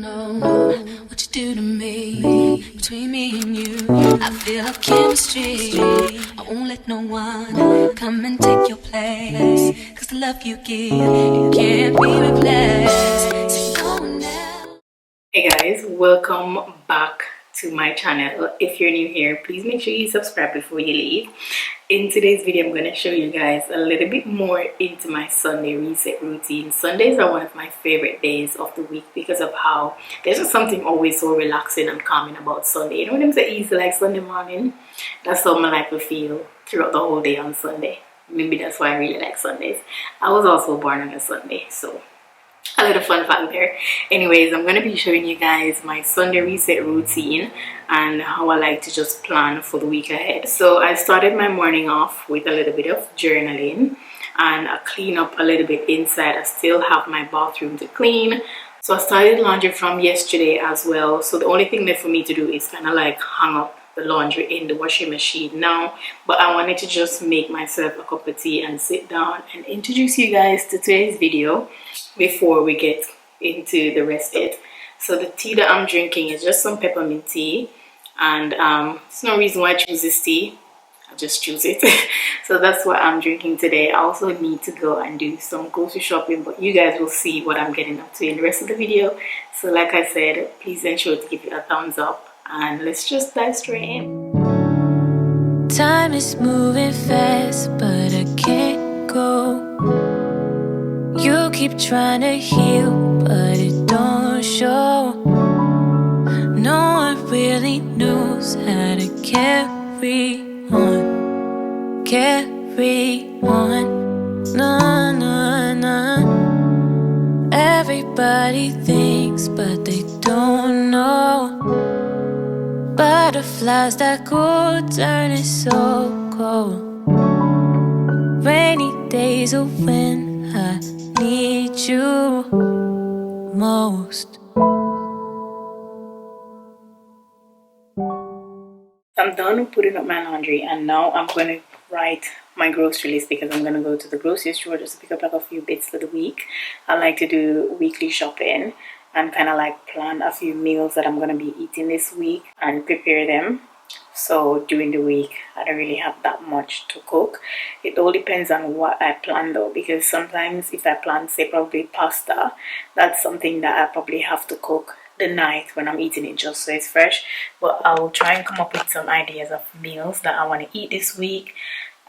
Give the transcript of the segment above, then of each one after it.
don't know what you do to me. Between me and you, I feel a chemistry. I won't let no one come and take your place. Cause the love you give, it can't be replaced. So go now. Hey guys, welcome back to my channel. If you're new here, please make sure you subscribe before you leave. In today's video, I'm going to show you guys a little bit more into my Sunday reset routine. Sundays are one of my favorite days of the week because of how there's just something always so relaxing and calming about Sunday. You know when I'm so easy like Sunday morning? That's how my life will feel throughout the whole day on Sunday. Maybe that's why I really like Sundays. I was also born on a Sunday, so a little fun fact there. Anyways, I'm going to be showing you guys my Sunday reset routine and how I like to just plan for the week ahead. So I started my morning off with a little bit of journaling and I clean up a little bit inside. I still have my bathroom to clean. So I started laundry from yesterday as well. So the only thing left for me to do is kind of like hang up the laundry in the washing machine now, but I wanted to just make myself a cup of tea and sit down and introduce you guys to today's video before we get into the rest of it. So the tea that I'm drinking is just some peppermint tea, and there's no reason why I choose this tea, I just choose it. So that's what I'm drinking today. I also need to go and do some grocery shopping, but you guys will see what I'm getting up to in the rest of the video. So like I said, please ensure to give it a thumbs up and let's just dive straight in. Time is moving fast, but I can't go. You keep trying to heal, but it don't show. No one really knows how to carry on. Carry on. No, no, no. Everybody thinks, but they don't know. Butterflies that could turn it so cold. Rainy days are when I need you most. I'm done putting up my laundry and now I'm going to write my grocery list because I'm going to go to the grocery store just to pick up like a few bits for the week. I like to do weekly shopping and kind of like plan a few meals that I'm going to be eating this week and prepare them. So during the week I don't really have that much to cook. It all depends on what I plan though, because sometimes if I plan say probably pasta, that's something that I probably have to cook the night when I'm eating it just so it's fresh. But I will try and come up with some ideas of meals that I want to eat this week,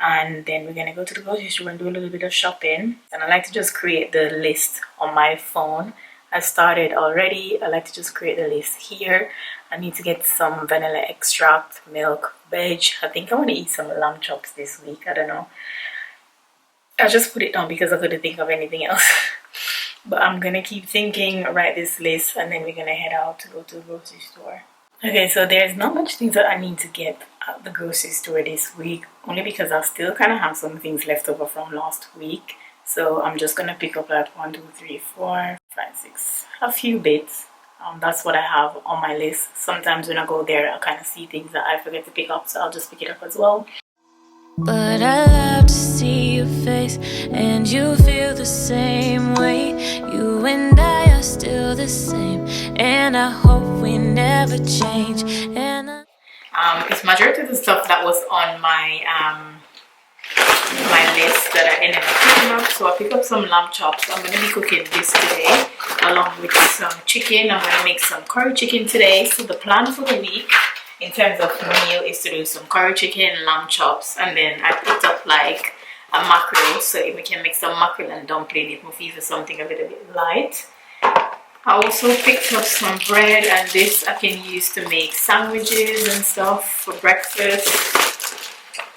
and then we're gonna go to the grocery store and do a little bit of shopping. And I like to just create the list on my phone. I started already. I like to just create the list here. I need to get some vanilla extract, milk, veg. I think I want to eat some lamb chops this week. I don't know. I just put it down because I couldn't think of anything else. But I'm gonna keep thinking, write this list, and then we're gonna head out to go to the grocery store. Okay, so there's not much things that I need to get at the grocery store this week, only because I still kind of have some things left over from last week. So I'm just gonna pick up like 1, 2, 3, 4, 5, 6, a few bits. That's what I have on my list. Sometimes when I go there, I kind of see things that I forget to pick up, so I'll just pick it up as well. But I love to see your face, and you feel the same way. You and I are still the same, and I hope we never change. And It's majority of the stuff that was on my list that I ended up picking up. So I picked up some lamb chops. I'm going to be cooking this today along with some chicken. I'm going to make some curry chicken today. So the plan for the week in terms of meal is to do some curry chicken, lamb chops, and then I picked up like a mackerel, so we can make some mackerel and dumpling. It will feed for something a little bit light. I also picked up some bread, and this I can use to make sandwiches and stuff for breakfast.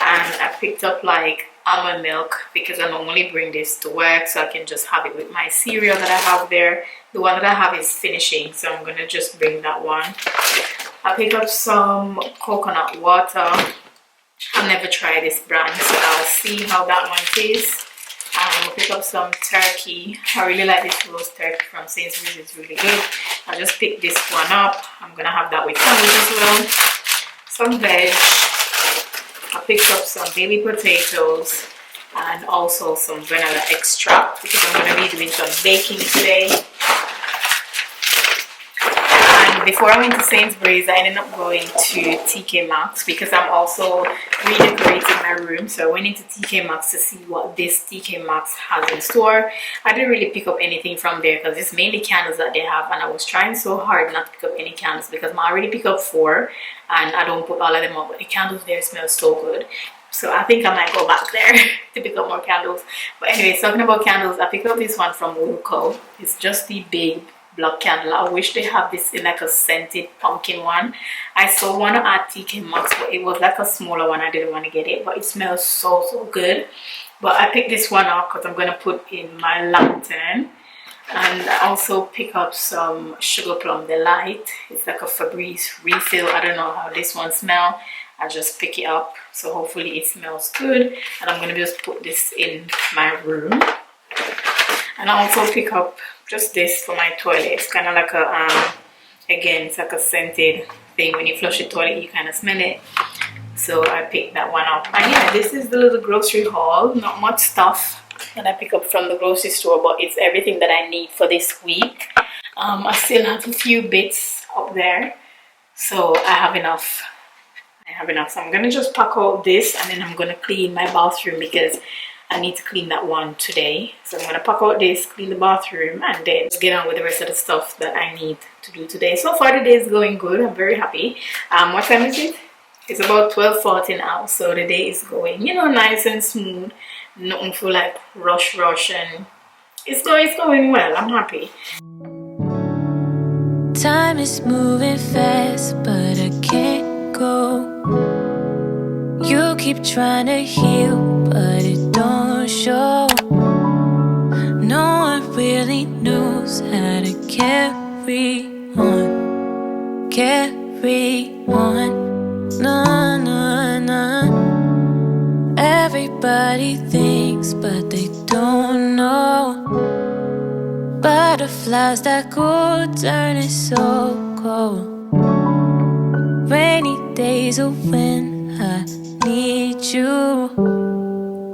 And I picked up like almond milk because I normally bring this to work, so I can just have it with my cereal that I have there. The one that I have is finishing, so I'm gonna just bring that one. I picked up some coconut water. I've never tried this brand, so I'll see how that one tastes. I'll pick up some turkey. I really like this roast turkey from Sainsbury's. It's really good. I just picked this one up. I'm gonna have that with sandwich as well. Some veg. I picked up some baby potatoes and also some vanilla extract because I'm going to be doing some baking today. before I went to Sainsbury's, I ended up going to TK Maxx because I'm also redecorating my room. So I went into TK Maxx to see what this TK Maxx has in store. I didn't really pick up anything from there because it's mainly candles that they have, and I was trying so hard not to pick up any candles because I already picked up 4 and I don't put all of them up, but the candles there smell so good. So I think I might go back there to pick up more candles. But anyways, talking about candles, I picked up this one from Wilco. It's just the big black candle. I wish they have this in like a scented pumpkin one. I saw one at TK Maxx, but it was like a smaller one. I didn't want to get it, but it smells so good. But I picked this one up because I'm going to put in my lantern. And I also pick up some Sugar Plum Delight. It's like a Febreze refill. I don't know how this one smells. I just pick it up, so hopefully it smells good. And I'm going to just put this in my room. And I also pick up just this for my toilet. It's kind of like a again, it's like a scented thing. When you flush the toilet, you kind of smell it. So I picked that one up. And yeah, this is the little grocery haul. Not much stuff that I pick up from the grocery store, but it's everything that I need for this week. I still have a few bits up there, so I have enough. So I'm gonna just pack out this, and then I'm gonna clean my bathroom because I need to clean that one today. So I'm gonna pack out this, clean the bathroom, and then get on with the rest of the stuff that I need to do today. So far the day is going good. I'm very happy. What time is it? It's about 12:40 now, so the day is going, you know, nice and smooth. Nothing feel like rush, and it's going well. I'm happy. Time is moving fast, but I can't go. You keep trying to heal, but it don't show. No one really knows how to carry on. No. Everybody thinks, but they don't know. Butterflies that go turning so cold. Rainy days are when I need you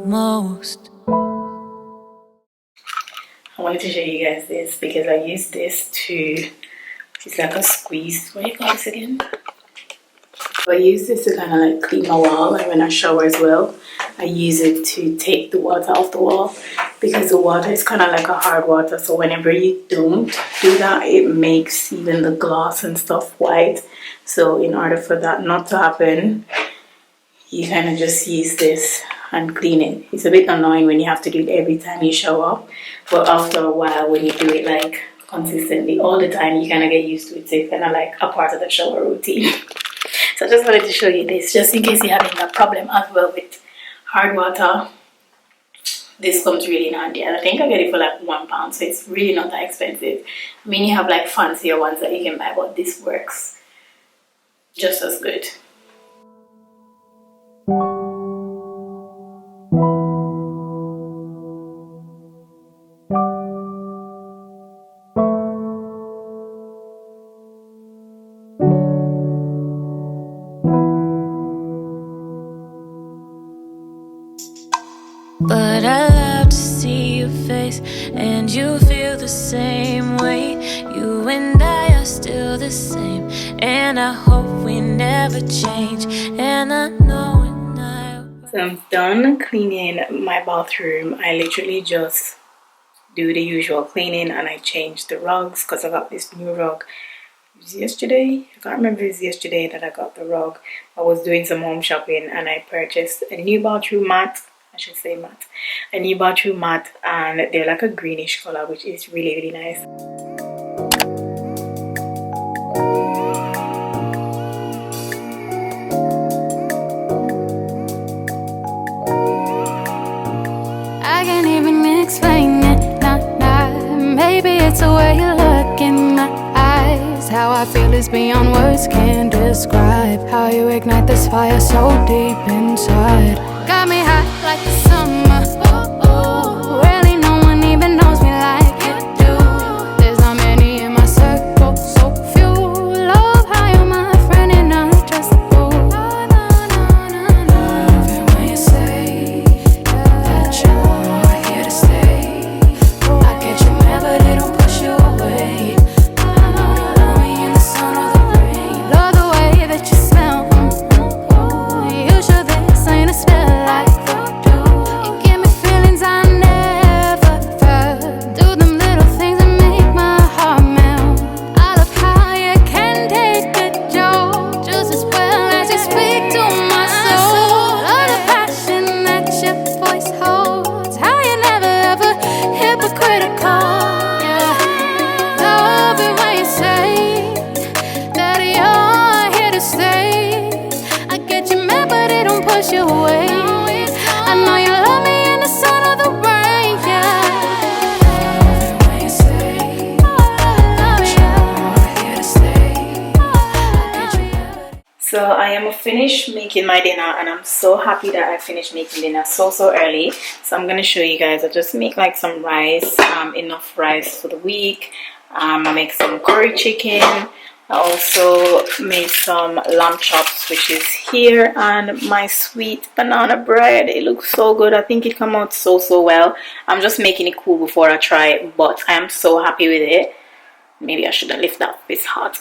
most. I wanted to show you guys this because I use this to, it's like a squeeze. What do you call this again? I use this to kind of like clean my wall, and when I shower as well, I use it to take the water off the wall because the water is kind of like a hard water. So whenever you don't do that, it makes even the glass and stuff white. So in order for that not to happen, you kind of just use this and clean it. It's a bit annoying when you have to do it every time you shower, but after a while, when you do it like consistently all the time, you kind of get used to it. So it's kind of like a part of the shower routine. So I just wanted to show you this, just in case you're having that problem as well with hard water. This comes really in handy, and I think I get it for like £1, so it's really not that expensive. I mean, you have like fancier ones that you can buy, but this works just as good. But I love to see your face, and you feel the same way. You and I are still the same, and I hope we never change. And I know when So I'm done cleaning my bathroom. I literally just do the usual cleaning, and I change the rugs because I got this new rug. It was yesterday? I can't remember if it was yesterday that I got the rug. I was doing some home shopping, and I purchased a new bathroom mat. I should say mat. A new bathroom mat, and they're like a greenish color, which is really nice. I can't even explain it, nah. Maybe it's the way you look in my eyes. How I feel is beyond words can describe. How you ignite this fire so deep inside. Got me hot like the summer. Really no one even knows me like you do. There's not many in my circle, so few. Love how you're my friend and not just a fool. Love it when you say that you're here to stay. I get you mad, but it don't push you away. I know you love me in the sun or So I am finished making my dinner, and I'm so happy that I finished making dinner so early. So I'm gonna show you guys. I just make like some rice, enough rice for the week. I make some curry chicken. I also made some lamb chops, which is here, and my sweet banana bread. It looks so good. I think it came out so well. I'm just making it cool before I try it, but I am so happy with it. Maybe I shouldn't lift that up, it's hot.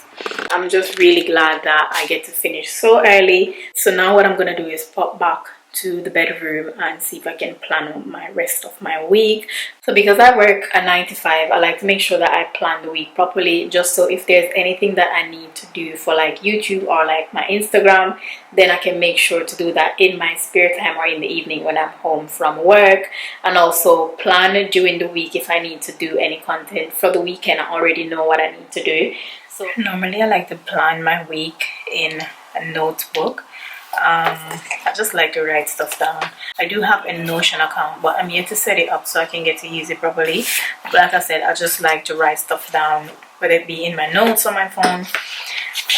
I'm just really glad that I get to finish so early. So now what I'm gonna do is pop back to the bedroom and see if I can plan out my rest of my week. So because I work a 9 to 5, I like to make sure that I plan the week properly, just so if there's anything that I need to do for like YouTube or like my Instagram, then I can make sure to do that in my spare time or in the evening when I'm home from work. And also plan during the week if I need to do any content for the weekend. I already know what I need to do. So normally I like to plan my week in a notebook. I just like to write stuff down. I do have a Notion account, but I'm yet to set it up so I can get to use it properly. But like I said, I just like to write stuff down, whether it be in my notes on my phone,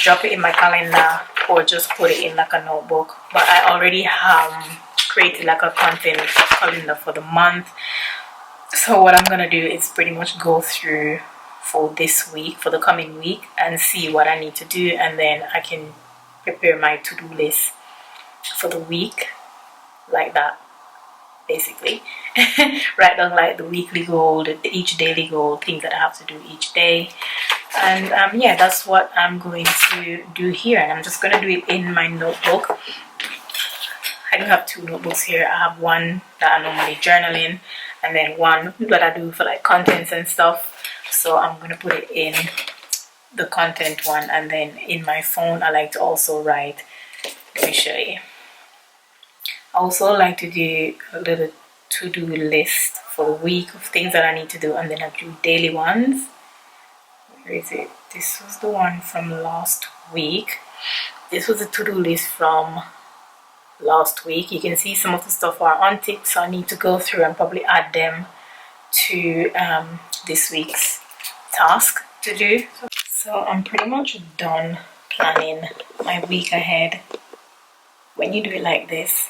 drop it in my calendar, or just put it in like a notebook. But I already have created like a content calendar for the month. So what I'm gonna do is pretty much go through for this week, for the coming week, and see what I need to do, and then I can prepare my to-do list for the week like that, basically. Write down like the weekly goal, each daily goal, things that I have to do each day. And yeah, that's what I'm going to do here, and I'm just going to do it in my notebook. I do have 2 notebooks here. I have one that I normally journal in, and then one that I do for like contents and stuff. So I'm going to put it in the content one, and then in my phone I like to also write. Let me show you. I also like to do a little to-do list for the week of things that I need to do, and then I do daily ones. Where is it? This was the one from last week. This was the to-do list from last week. You can see some of the stuff are unticked, so I need to go through and probably add them to this week's task to do. So I'm pretty much done planning my week ahead. When you do it like this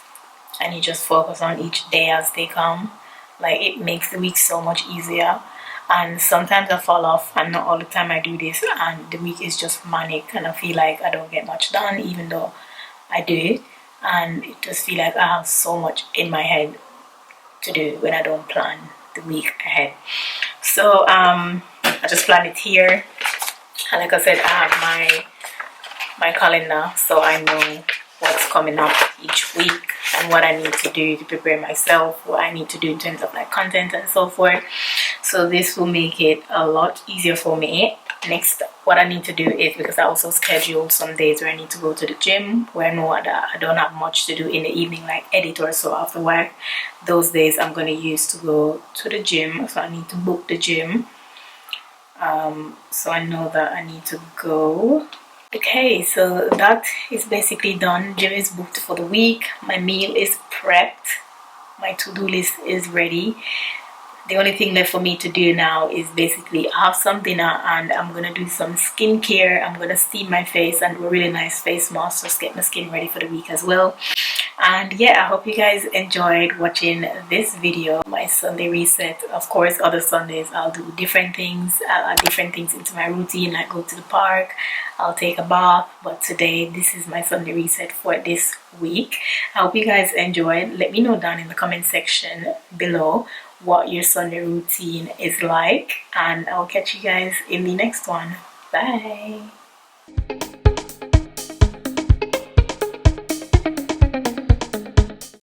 and you just focus on each day as they come, like, it makes the week so much easier. And sometimes I fall off, and not all the time I do this, and the week is just manic and I feel like I don't get much done, even though I do. And it just feel like I have so much in my head to do when I don't plan the week ahead. So I just plan it here, and like I said, I have my calendar, so I know what's coming up each week and what I need to do to prepare myself, what I need to do in terms of like content and so forth. So this will make it a lot easier for me. Next, what I need to do is, because I also schedule some days where I need to go to the gym, where I know that I don't have much to do in the evening, like edit or so after work. Those days I'm going to use to go to the gym, so I need to book the gym. So I know that I need to go. Okay, so that is basically done. Gym is booked for the week. My meal is prepped. My to-do list is ready. The only thing left for me to do now is basically have some dinner, and I'm gonna do some skincare. I'm gonna steam my face and do a really nice face mask, just get my skin ready for the week as well. And yeah, I hope you guys enjoyed watching this video, my Sunday reset. Of course, other Sundays I'll do different things. I'll add different things into my routine, like go to the park, I'll take a bath. But today, this is my Sunday reset for this week. I hope you guys enjoyed. Let me know down in the comment section below what your Sunday routine is like, and I'll catch you guys in the next one. Bye.